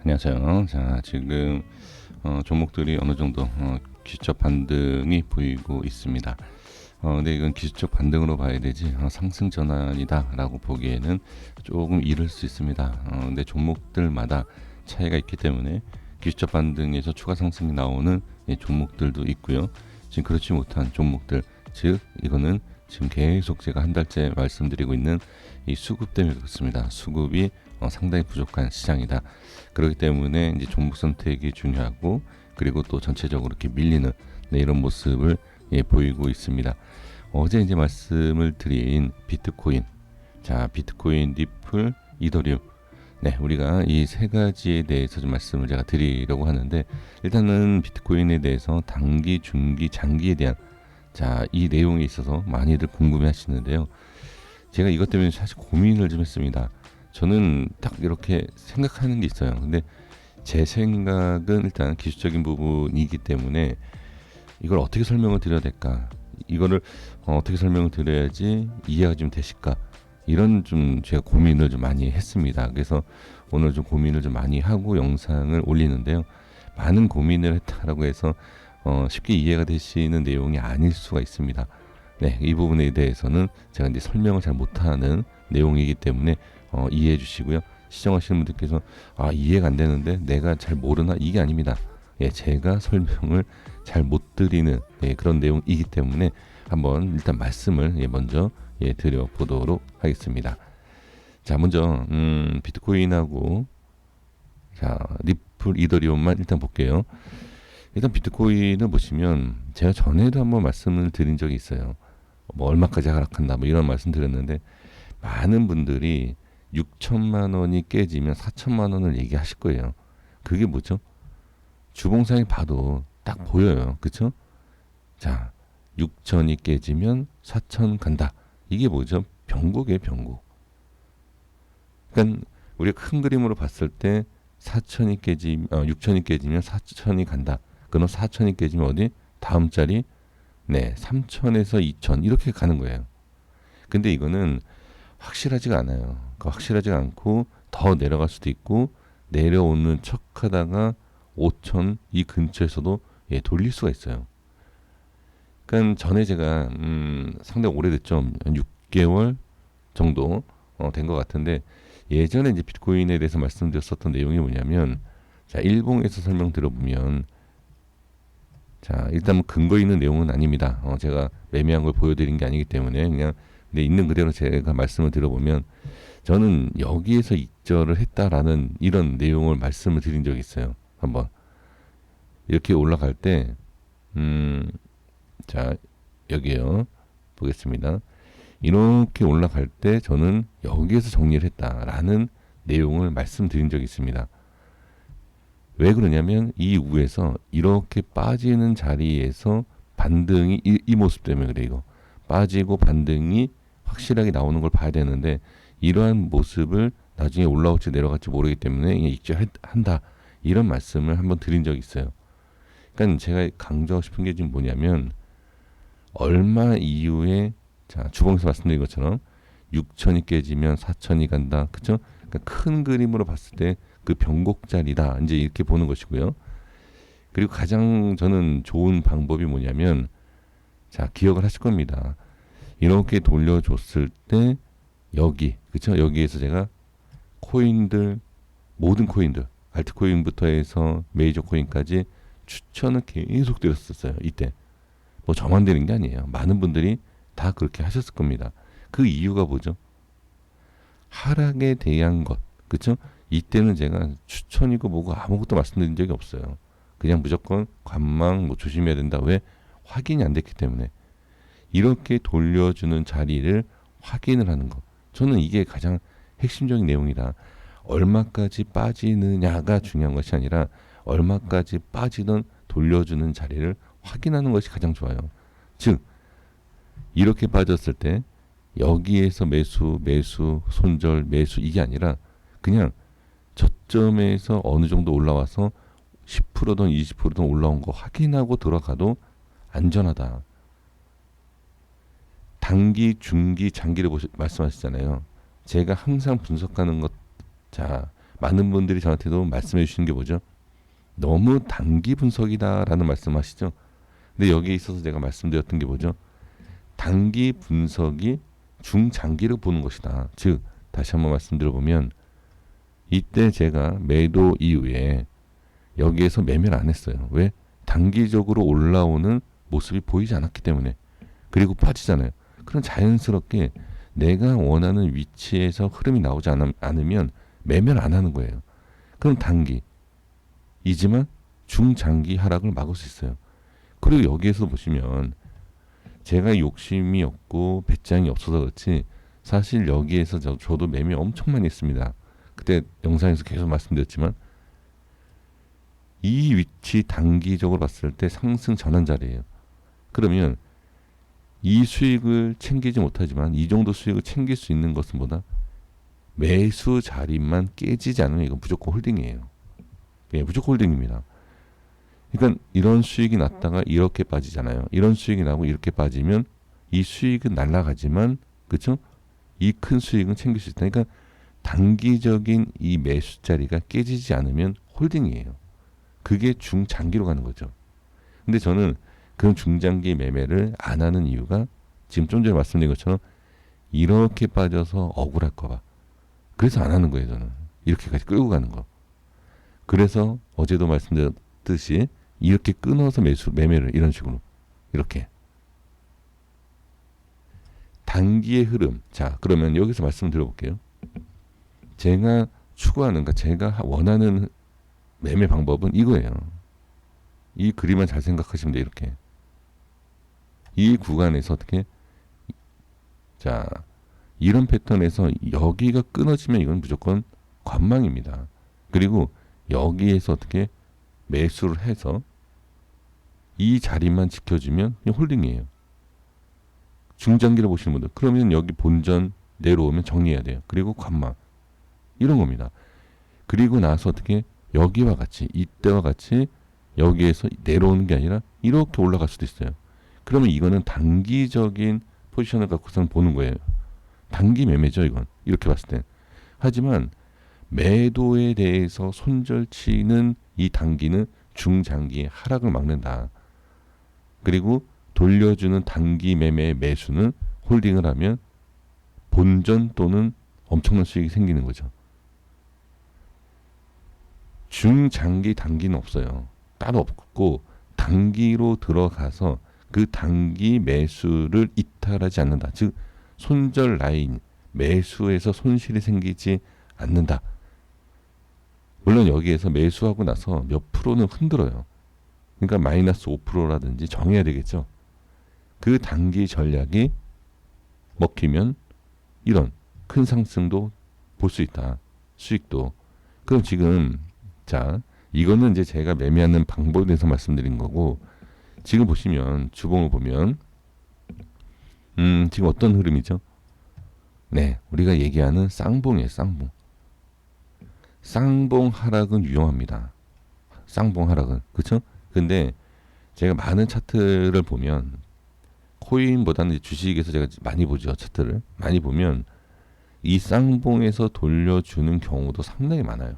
안녕하세요. 자, 지금 종목들이 어느 정도 기술적 반등이 보이고 있습니다. 근데 이건 기술적 반등으로 봐야 되지 상승 전환이다라고 보기에는 조금 이를 수 있습니다. 근데 종목들마다 차이가 있기 때문에 기술적 반등에서 추가 상승이 나오는 종목들도 있고요. 지금 그렇지 못한 종목들, 즉 이거는 지금 계속 제가 한 달째 말씀드리고 있는 이 수급 때문에 그렇습니다. 수급이 상당히 부족한 시장이다. 그렇기 때문에 이제 종목 선택이 중요하고, 그리고 또 전체적으로 이렇게 밀리는 이런 모습을 보이고 있습니다. 어제 이제 말씀을 드린 비트코인, 자 비트코인, 리플, 이더리움, 네, 우리가 이 세 가지에 대해서 좀 말씀을 제가 드리려고 하는데, 일단은 비트코인에 대해서 단기, 중기, 장기에 대한 이 내용에 있어서 많이들 궁금해 하시는데요. 제가 이것 때문에 사실 고민을 좀 했습니다. 저는 딱 이렇게 생각하는 게 있어요. 근데 제 생각은 일단 기술적인 부분이기 때문에 이걸 어떻게 설명을 드려야 될까? 이거를 어떻게 설명을 드려야지 이해가 좀 되실까? 이런 좀 제가 고민을 좀 많이 했습니다. 그래서 오늘 좀 고민을 좀 많이 하고 영상을 올리는데요. 많은 고민을 했다라고 해서 쉽게 이해가 되시는 내용이 아닐 수가 있습니다. 네, 이 부분에 대해서는 제가 이제 설명을 잘 못하는 내용이기 때문에 이해해 주시고요. 시청하시는 분들께서 이해가 안 되는데 내가 잘 모르나, 이게 아닙니다. 예, 제가 설명을 잘 못 드리는 그런 내용이기 때문에 한번 일단 말씀을 먼저 드려보도록 하겠습니다. 자, 먼저 비트코인하고 리플, 이더리움만 일단 볼게요. 일단 비트코인을 보시면 제가 전에도 한번 말씀을 드린 적이 있어요. 뭐 얼마까지 하락한다 뭐 이런 말씀 드렸는데, 많은 분들이 6천만 원이 깨지면 4천만 원을 얘기하실 거예요. 그게 뭐죠? 주봉상에 봐도 딱 보여요. 그쵸? 자, 6천이 깨지면 4천 간다. 이게 뭐죠? 변곡이에요, 변곡. 그러니까 우리가 큰 그림으로 봤을 때 6천이 깨지면 4천이 간다. 그럼 4천이 깨지면 어디? 다음 자리? 네, 3천에서 2천 이렇게 가는 거예요. 근데 이거는 확실하지가 않아요. 확실하지가 않고 더 내려갈 수도 있고, 내려오는 척하다가 5천 이 근처에서도 돌릴 수가 있어요. 그러니까 전에 제가 상당히 오래됐죠. 6개월 정도 된 것 같은데, 예전에 이제 비트코인에 대해서 말씀드렸었던 내용이 뭐냐면, 일봉에서 설명 들어보면, 일단 뭐 근거 있는 내용은 아닙니다. 제가 매매한 걸 보여드린 게 아니기 때문에 그냥 있는 그대로 제가 말씀을 들어보면, 저는 여기에서 익절을 했다라는 이런 내용을 말씀을 드린 적이 있어요. 한번 이렇게 올라갈 때, 여기요 보겠습니다. 이렇게 올라갈 때 저는 여기에서 정리를 했다라는 내용을 말씀드린 적이 있습니다. 왜 그러냐면 이 위에서 이렇게 빠지는 자리에서 반등이 이 모습 때문에 그래. 이거 빠지고 반등이 확실하게 나오는 걸 봐야 되는데, 이러한 모습을 나중에 올라올지 내려갈지 모르기 때문에 익절한다, 이런 말씀을 한번 드린 적이 있어요. 그러니까 제가 강조하고 싶은 게 지금 뭐냐면, 얼마 이후에 주봉에서 말씀드린 것처럼 6천이 깨지면 4천이 간다. 그쵸? 그러니까 큰 그림으로 봤을 때 그 변곡자리다, 이제 이렇게 보는 것이고요. 그리고 가장 저는 좋은 방법이 뭐냐면, 기억을 하실 겁니다. 이렇게 돌려줬을 때 여기, 그쵸? 여기에서 제가 코인들, 모든 코인들, 알트코인부터 해서 메이저 코인까지 추천을 계속 드렸었어요. 이때 뭐 저만 드린 게 아니에요. 많은 분들이 다 그렇게 하셨을 겁니다. 그 이유가 뭐죠? 하락에 대한 것, 그쵸? 이때는 제가 추천이고 뭐고 아무것도 말씀드린 적이 없어요. 그냥 무조건 관망 뭐 조심해야 된다. 왜? 확인이 안 됐기 때문에. 이렇게 돌려주는 자리를 확인을 하는 것, 저는 이게 가장 핵심적인 내용이다. 얼마까지 빠지느냐가 중요한 것이 아니라 얼마까지 빠지던 돌려주는 자리를 확인하는 것이 가장 좋아요. 즉 이렇게 빠졌을 때 여기에서 매수, 손절, 매수, 이게 아니라 그냥 저점에서 어느 정도 올라와서 10%든 20%든 올라온 거 확인하고 들어가도 안전하다. 단기, 중기, 장기를 말씀하시잖아요. 제가 항상 분석하는 것, 많은 분들이 저한테도 말씀해 주시는 게 뭐죠? 너무 단기 분석이다라는 말씀하시죠. 근데 여기에 있어서 제가 말씀드렸던 게 뭐죠? 단기 분석이 중장기를 보는 것이다. 즉 다시 한번 말씀드려보면 이때 제가 매도 이후에 여기에서 매매를 안 했어요. 왜? 단기적으로 올라오는 모습이 보이지 않았기 때문에. 그리고 빠지잖아요. 그럼 자연스럽게 내가 원하는 위치에서 흐름이 나오지 않으면 매매를 안 하는 거예요. 그럼 단기이지만 중장기 하락을 막을 수 있어요. 그리고 여기에서 보시면 제가 욕심이 없고 배짱이 없어서 그렇지 사실 여기에서 저도 매매 엄청 많이 했습니다. 그때 영상에서 계속 말씀드렸지만 이 위치 단기적으로 봤을 때 상승 전환 자리예요. 그러면 이 수익을 챙기지 못하지만 이 정도 수익을 챙길 수 있는 것은 뭐다? 매수 자리만 깨지지 않으면 이건 무조건 홀딩이에요. 예, 무조건 홀딩입니다. 그러니까 이런 수익이 났다가 이렇게 빠지잖아요. 이런 수익이 나고 이렇게 빠지면 이 수익은 날아가지만 그렇죠? 이 큰 수익은 챙길 수 있다. 그러니까 단기적인 이 매수 자리가 깨지지 않으면 홀딩이에요. 그게 중장기로 가는 거죠. 근데 저는 그런 중장기 매매를 안 하는 이유가 지금 좀 전에 말씀드린 것처럼 이렇게 빠져서 억울할까 봐. 그래서 안 하는 거예요, 저는. 이렇게까지 끌고 가는 거. 그래서 어제도 말씀드렸듯이 이렇게 끊어서 매매를 이런 식으로 이렇게 단기의 흐름. 자, 그러면 여기서 말씀 드려볼게요. 제가 추구하는, 제가 원하는 매매 방법은 이거예요. 이 그림만 잘 생각하시면 돼요. 이렇게 이 구간에서 어떻게 자 이런 패턴에서 여기가 끊어지면 이건 무조건 관망입니다. 그리고 여기에서 어떻게 매수를 해서 이 자리만 지켜주면 홀딩이에요. 중장기를 보시는 분들 그러면 여기 본전 내려오면 정리해야 돼요. 그리고 관망 이런 겁니다. 그리고 나서 어떻게 여기와 같이 이때와 같이 여기에서 내려오는 게 아니라 이렇게 올라갈 수도 있어요. 그러면 이거는 단기적인 포지션을 갖고선 보는 거예요. 단기 매매죠, 이건. 이렇게 봤을 때. 하지만 매도에 대해서 손절치는 이 단기는 중장기의 하락을 막는다. 그리고 돌려주는 단기 매매의 매수는 홀딩을 하면 본전 또는 엄청난 수익이 생기는 거죠. 중장기 단기는 없어요. 따로 없고 단기로 들어가서 그 단기 매수를 이탈하지 않는다. 즉 손절 라인 매수에서 손실이 생기지 않는다. 물론 여기에서 매수하고 나서 몇 프로는 흔들어요. 그러니까 마이너스 5%라든지 정해야 되겠죠. 그 단기 전략이 먹히면 이런 큰 상승도 볼 수 있다. 수익도. 그럼 지금 자 이거는 이제 제가 매매하는 방법에 대해서 말씀드린 거고 지금 보시면 주봉을 보면 지금 어떤 흐름이죠? 네, 우리가 얘기하는 쌍봉이에요. 쌍봉. 쌍봉 하락은 유용합니다. 쌍봉 하락은 그렇죠? 근데 제가 많은 차트를 보면 코인보다는 주식에서 제가 많이 보죠. 차트를 많이 보면 이 쌍봉에서 돌려주는 경우도 상당히 많아요.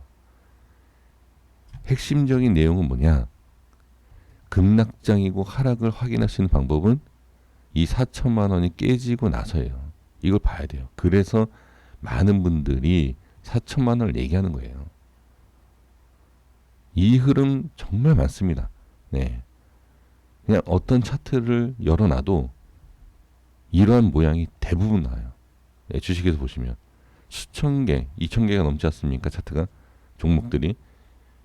핵심적인 내용은 뭐냐? 급락장이고 하락을 확인할 수 있는 방법은 이 4천만 원이 깨지고 나서예요. 이걸 봐야 돼요. 그래서 많은 분들이 4천만 원을 얘기하는 거예요. 이 흐름 정말 많습니다. 네. 그냥 어떤 차트를 열어놔도 이러한 모양이 대부분 나와요. 네, 주식에서 보시면 수천 개, 2천 개가 넘지 않습니까? 차트가 종목들이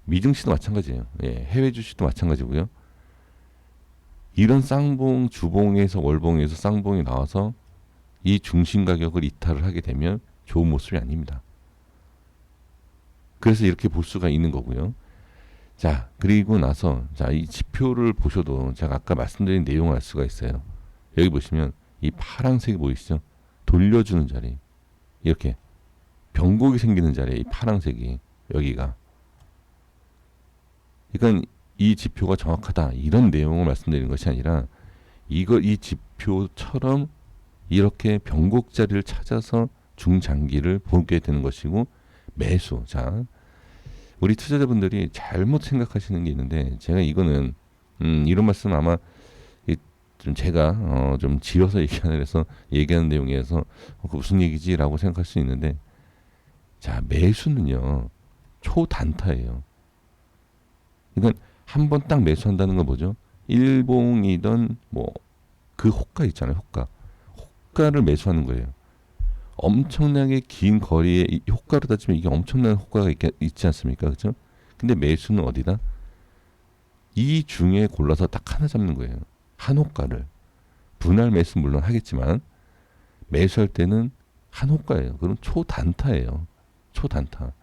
미증시도 마찬가지예요. 예, 해외 주식도 마찬가지고요. 이런 쌍봉, 주봉에서 월봉에서 쌍봉이 나와서 이 중심 가격을 이탈을 하게 되면 좋은 모습이 아닙니다. 그래서 이렇게 볼 수가 있는 거고요. 자, 그리고 나서 이 지표를 보셔도 제가 아까 말씀드린 내용을 알 수가 있어요. 여기 보시면 이 파란색이 보이시죠? 돌려주는 자리. 이렇게 변곡이 생기는 자리에 이 파란색이 여기가. 그러니까 이 지표가 정확하다 이런 내용을 말씀드리는 것이 아니라 이 지표처럼 이렇게 변곡 자리를 찾아서 중장기를 보게 되는 것이고 매수. 자, 우리 투자자분들이 잘못 생각하시는 게 있는데, 제가 이거는 이런 말씀 아마 좀 제가 좀 지어서 얘기하는 내용이어서 그 무슨 얘기지라고 생각할 수 있는데, 자, 매수는요 초단타예요. 이건 한 번 딱 매수한다는 건 뭐죠? 일봉이든 뭐 그 호가 있잖아요. 호가를 매수하는 거예요. 엄청나게 긴 거리에 호가로 따지면 이게 엄청난 호가가 있지 않습니까? 그렇죠? 근데 매수는 어디다? 이 중에 골라서 딱 하나 잡는 거예요. 한 호가를. 분할 매수 물론 하겠지만 매수할 때는 한 호가예요. 그럼 초단타예요. 초단타.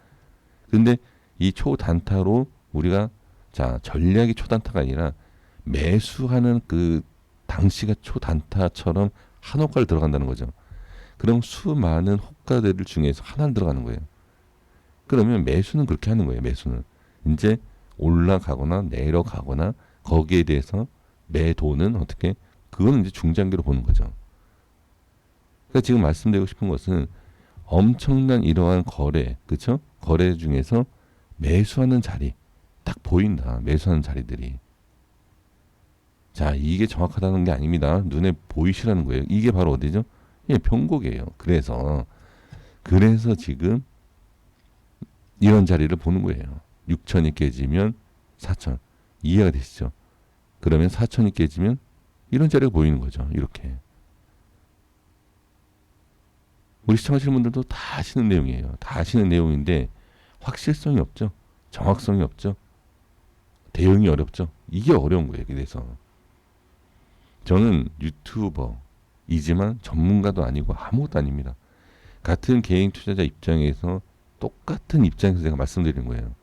근데 이 초단타로 우리가, 자, 전략이 초단타가 아니라 매수하는 그 당시가 초단타처럼 한 호가를 들어간다는 거죠. 그럼 수많은 호가들 중에서 하나를 들어가는 거예요. 그러면 매수는 그렇게 하는 거예요. 매수는 이제 올라가거나 내려가거나 거기에 대해서 매도는 어떻게, 그거는 이제 중장기로 보는 거죠. 그러니까 지금 말씀드리고 싶은 것은 엄청난 이러한 거래, 그렇죠? 거래 중에서 매수하는 자리 딱 보인다. 매수하는 자리들이. 자, 이게 정확하다는 게 아닙니다. 눈에 보이시라는 거예요. 이게 바로 어디죠? 예, 변곡이에요. 그래서 지금 이런 자리를 보는 거예요. 6천이 깨지면 4천. 이해가 되시죠? 그러면 4천이 깨지면 이런 자리가 보이는 거죠. 이렇게. 우리 시청하시는 분들도 다 아시는 내용이에요. 다 아시는 내용인데 확실성이 없죠. 정확성이 없죠. 대응이 어렵죠. 이게 어려운 거예요. 그래서 저는 유튜버이지만 전문가도 아니고 아무것도 아닙니다. 같은 개인 투자자 입장에서 똑같은 입장에서 제가 말씀드리는 거예요.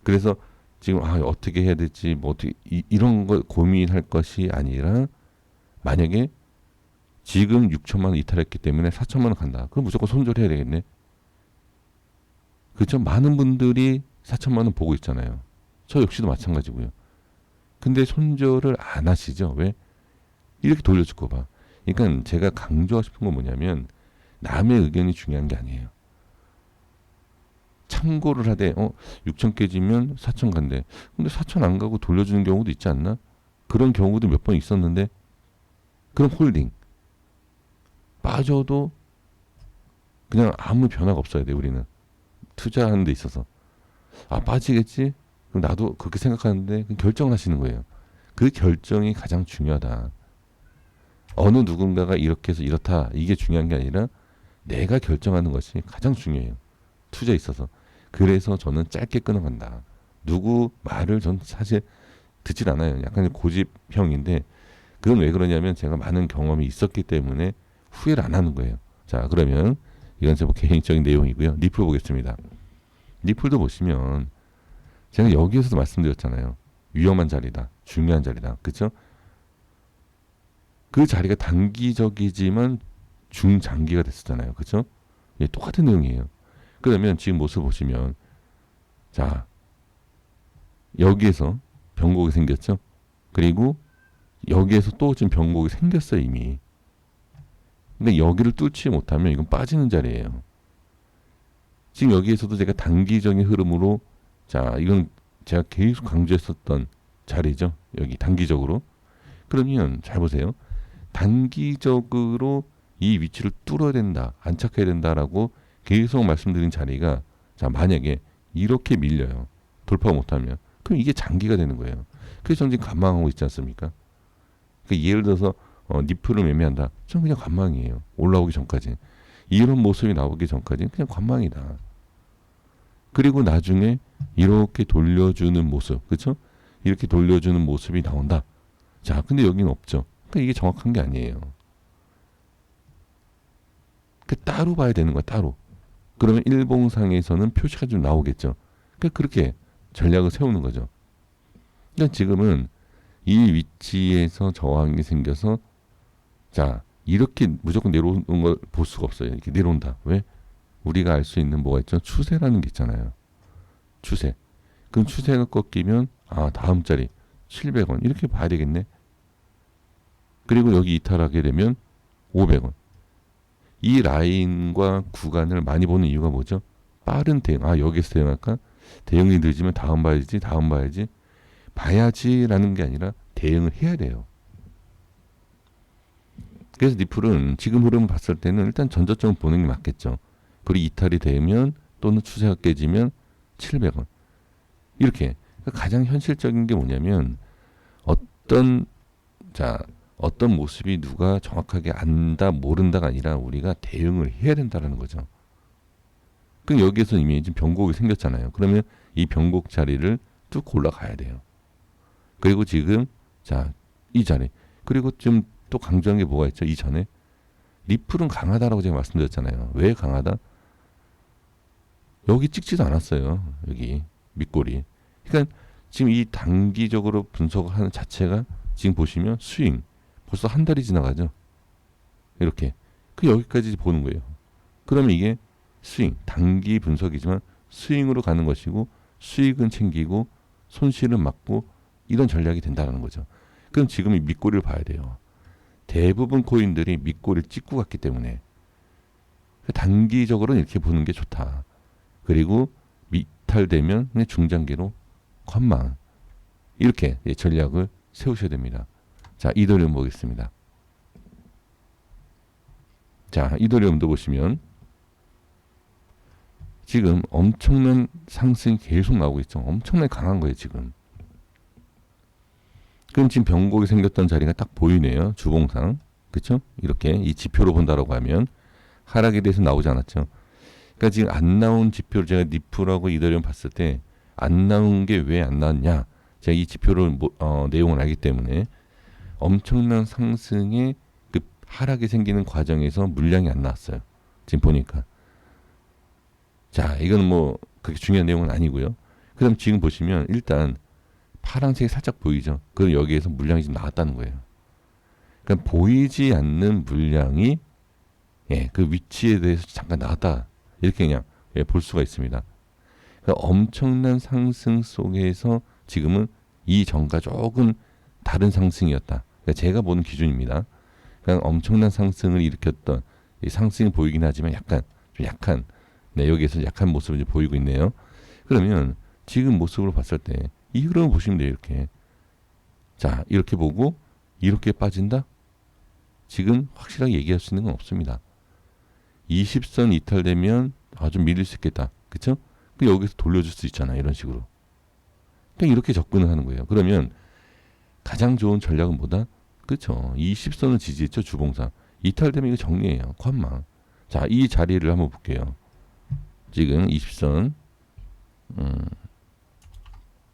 그래서 지금 어떻게 해야 될지 뭐 어떻게 이런 거 고민할 것이 아니라, 만약에 지금 6천만 원 이탈했기 때문에 4천만 원 간다. 그럼 무조건 손절해야 되겠네. 그렇죠? 많은 분들이 4천만 원 보고 있잖아요. 저 역시도 마찬가지고요. 근데 손절을 안 하시죠? 왜? 이렇게 돌려줄 봐. 그러니까 제가 강조하고 싶은 건 뭐냐면, 남의 의견이 중요한 게 아니에요. 참고를 하되 6천 깨지면 4천 간대. 근데 4천 안 가고 돌려주는 경우도 있지 않나? 그런 경우도 몇 번 있었는데, 그럼 홀딩. 빠져도 그냥 아무 변화가 없어야 돼. 우리는 투자하는 데 있어서. 빠지겠지? 그럼 나도 그렇게 생각하는데, 결정을 하시는 거예요. 그 결정이 가장 중요하다. 어느 누군가가 이렇게 해서 이렇다, 이게 중요한 게 아니라 내가 결정하는 것이 가장 중요해요. 투자에 있어서. 그래서 저는 짧게 끊어간다. 누구 말을 전 사실 듣질 않아요. 약간 고집형인데, 그건 왜 그러냐면 제가 많은 경험이 있었기 때문에 후회를 안 하는 거예요. 자, 그러면 이건 제 개인적인 내용이고요. 리플 보겠습니다. 리플도 보시면 제가 여기에서도 말씀드렸잖아요. 위험한 자리다. 중요한 자리다. 그렇죠? 그 자리가 단기적이지만 중장기가 됐었잖아요. 그렇죠? 예, 똑같은 내용이에요. 그러면 지금 모습 보시면, 자, 여기에서 변곡이 생겼죠. 그리고 여기에서 또 지금 변곡이 생겼어요. 이미. 근데 여기를 뚫지 못하면 이건 빠지는 자리예요. 지금 여기에서도 제가 단기적인 흐름으로, 자, 이건 제가 계속 강조했었던 자리죠. 여기 단기적으로. 그러면 잘 보세요. 단기적으로 이 위치를 뚫어야 된다, 안착해야 된다라고 계속 말씀드린 자리가, 자, 만약에 이렇게 밀려요. 돌파 못하면. 그럼 이게 장기가 되는 거예요. 그래서 저는 지금 관망하고 있지 않습니까? 그러니까 예를 들어서 니플을 매매한다. 저는 그냥 관망이에요. 올라오기 전까지. 이런 모습이 나오기 전까지는 그냥 관망이다. 그리고 나중에 이렇게 돌려주는 모습, 그렇죠? 이렇게 돌려주는 모습이 나온다. 자, 근데 여기는 없죠. 그러니까 이게 정확한 게 아니에요. 따로 봐야 되는 거야, 따로. 그러면 일봉상에서는 표시가 좀 나오겠죠. 그렇게 전략을 세우는 거죠. 그러니까 지금은 이 위치에서 저항이 생겨서, 자, 이렇게 무조건 내려오는 걸 볼 수가 없어요. 이렇게 내려온다. 왜? 우리가 알 수 있는 뭐가 있죠? 추세라는 게 있잖아요. 추세. 그럼 추세가 꺾이면 다음 자리 700원 이렇게 봐야 되겠네. 그리고 여기 이탈하게 되면 500원. 이 라인과 구간을 많이 보는 이유가 뭐죠? 빠른 대응. 아, 여기서 대응할까? 대응이 늦으면 다음 봐야지, 다음 봐야지. 봐야지라는 게 아니라 대응을 해야 돼요. 그래서 니플은 지금 흐름을 봤을 때는 일단 전저점을 보는 게 맞겠죠. 그리고 이탈이 되면 또는 추세가 깨지면 700원. 이렇게. 그러니까 가장 현실적인 게 뭐냐면 어떤 자 어떤 모습이 누가 정확하게 안다 모른다가 아니라 우리가 대응을 해야 된다는 거죠. 그럼 여기에서 이미 지금 변곡이 생겼잖아요. 그러면 이 변곡 자리를 쭉 올라가야 돼요. 그리고 지금 이 자리 그리고 좀 또 강조한 게 뭐가 있죠? 이전에 리플은 강하다라고 제가 말씀드렸잖아요. 왜 강하다? 여기 찍지도 않았어요. 여기 밑골이. 그러니까 지금 이 단기적으로 분석을 하는 자체가 지금 보시면 스윙 벌써 한 달이 지나가죠. 이렇게 그 여기까지 보는 거예요. 그러면 이게 스윙 단기 분석이지만 스윙으로 가는 것이고 수익은 챙기고 손실은 막고 이런 전략이 된다는 거죠. 그럼 지금 이 밑꼬리를 봐야 돼요. 대부분 코인들이 밑꼬리를 찍고 갔기 때문에 단기적으로는 이렇게 보는 게 좋다. 그리고 미탈되면 그냥 중장기로 건망 이렇게 전략을 세우셔야 됩니다. 자, 이더리움 보겠습니다. 자, 이더리움도 보시면 지금 엄청난 상승이 계속 나오고 있죠. 엄청나게 강한 거예요, 지금. 그럼 지금 변곡이 생겼던 자리가 딱 보이네요. 주봉상. 그쵸? 이렇게 이 지표로 본다라고 하면 하락에 대해서 나오지 않았죠. 그러니까 지금 안 나온 지표를 제가 니플하고 이더리움 봤을 때 안 나온 게 왜 안 나왔냐? 제가 이 지표를 내용을 알기 때문에 엄청난 상승의 그 하락이 생기는 과정에서 물량이 안 나왔어요. 지금 보니까. 자, 이건 뭐 그렇게 중요한 내용은 아니고요. 그다음 지금 보시면 일단 파란색이 살짝 보이죠. 그럼 여기에서 물량이 지금 나왔다는 거예요. 그러니까 보이지 않는 물량이 그 위치에 대해서 잠깐 나왔다. 이렇게 그냥 볼 수가 있습니다. 그러니까 엄청난 상승 속에서 지금은 이 전과 조금 다른 상승이었다. 그러니까 제가 보는 기준입니다. 그러니까 엄청난 상승을 일으켰던 이 상승이 보이긴 하지만 좀 약한 여기에서 약한 모습을 보이고 있네요. 그러면 지금 모습으로 봤을 때 이 흐름을 보시면 돼요. 이렇게. 자, 이렇게 보고 이렇게 빠진다? 지금 확실하게 얘기할 수 있는 건 없습니다. 20선 이탈되면 좀 밀릴 수 있겠다. 그쵸? 여기서 돌려줄 수 있잖아. 이런 식으로. 그냥 이렇게 접근을 하는 거예요. 그러면 가장 좋은 전략은 뭐다? 그쵸? 20선을 지지했죠. 주봉상. 이탈되면 이거 정리해요. 관망. 자, 이 자리를 한번 볼게요. 지금 20선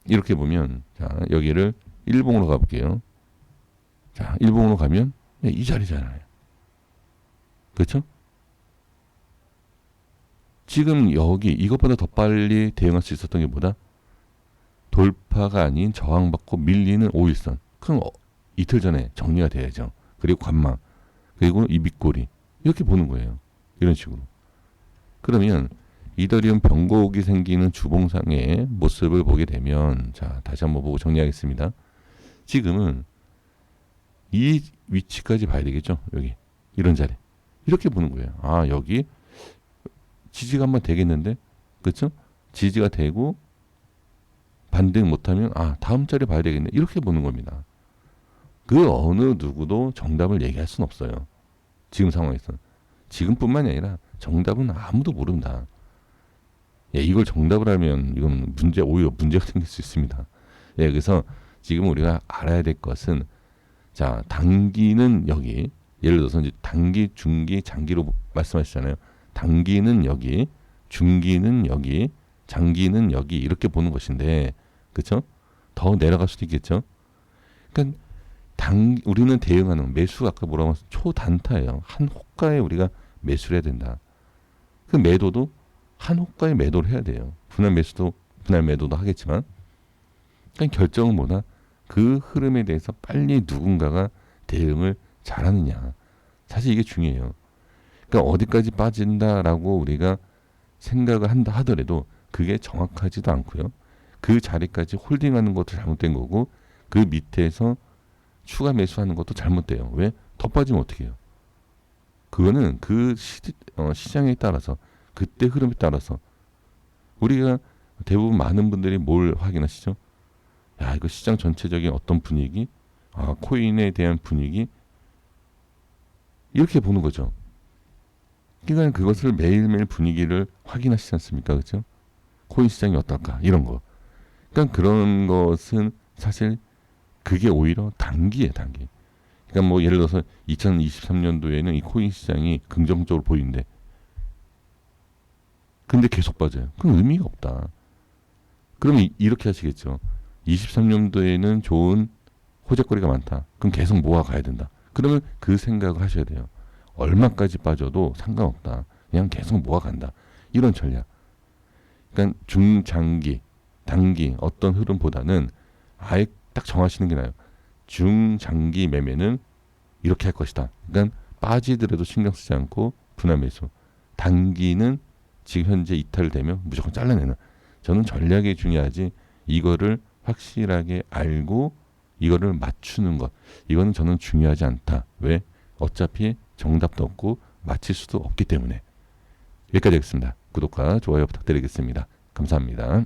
이렇게 보면 자, 여기를 일봉으로 가볼게요. 자, 일봉으로 가면 이 자리잖아요. 그렇죠? 지금 여기 이것보다 더 빨리 대응할 수 있었던 게 뭐다? 돌파가 아닌 저항받고 밀리는 5일선. 그럼 이틀 전에 정리가 돼야죠. 그리고 관망. 그리고 이 밑꼬리. 이렇게 보는 거예요. 이런 식으로. 그러면 이더리움 변곡이 생기는 주봉상의 모습을 보게 되면 자, 다시 한번 보고 정리하겠습니다. 지금은 이 위치까지 봐야 되겠죠. 여기. 이런 자리. 이렇게 보는 거예요. 아, 여기 지지가 한번 되겠는데? 그렇죠? 지지가 되고 반등 못하면 다음 자리 봐야 되겠네. 이렇게 보는 겁니다. 그 어느 누구도 정답을 얘기할 수는 없어요. 지금 상황에서는. 지금뿐만이 아니라 정답은 아무도 모른다. 이걸 정답을 하면 이건 오히려 문제가 생길 수 있습니다. 그래서 지금 우리가 알아야 될 것은 자, 단기는 여기. 예를 들어서 이제 단기, 중기, 장기로 말씀하시잖아요. 단기는 여기, 중기는 여기, 장기는 여기 이렇게 보는 것인데, 그렇죠? 더 내려갈 수도 있겠죠. 그러니까 우리는 대응하는 매수 아까 뭐라고 했어요? 초단타예요. 한 호가에 우리가 매수를 해야 된다. 그 매도도 한 호가에 매도를 해야 돼요. 분할 매도도 하겠지만, 그러니까 결정은 뭐다? 그 흐름에 대해서 빨리 누군가가 대응을 잘하느냐. 사실 이게 중요해요. 그러니까 어디까지 빠진다라고 우리가 생각을 한다 하더라도 그게 정확하지도 않고요. 그 자리까지 홀딩하는 것도 잘못된 거고 그 밑에서 추가 매수하는 것도 잘못돼요. 왜? 더 빠지면 어떻게 해요? 그거는 그 시장에 따라서 그때 흐름에 따라서 우리가 대부분 많은 분들이 뭘 확인하시죠? 야, 이거 시장 전체적인 어떤 분위기, 코인에 대한 분위기, 이렇게 보는 거죠. 그러니까 그것을 매일매일 분위기를 확인하시지 않습니까? 그렇죠? 코인 시장이 어떨까? 이런 거. 그러니까 그런 것은 사실 그게 오히려 단기예요, 단기. 그러니까 뭐 예를 들어서 2023년도에는 이 코인 시장이 긍정적으로 보이는데 근데 계속 빠져요. 그럼 의미가 없다. 그럼 이렇게 하시겠죠. 23년도에는 좋은 호재거리가 많다. 그럼 계속 모아가야 된다. 그러면 그 생각을 하셔야 돼요. 얼마까지 빠져도 상관없다. 그냥 계속 모아간다. 이런 전략. 그러니까 중장기, 단기 어떤 흐름보다는 아예 딱 정하시는 게 나아요. 중장기 매매는 이렇게 할 것이다. 그러니까 빠지더라도 신경 쓰지 않고 분할 매수. 단기는 지금 현재 이탈되면 무조건 잘라내는. 저는 전략이 중요하지 이거를 확실하게 알고 이거를 맞추는 것. 이거는 저는 중요하지 않다. 왜? 어차피 정답도 없고 맞힐 수도 없기 때문에. 여기까지 하겠습니다. 구독과 좋아요 부탁드리겠습니다. 감사합니다.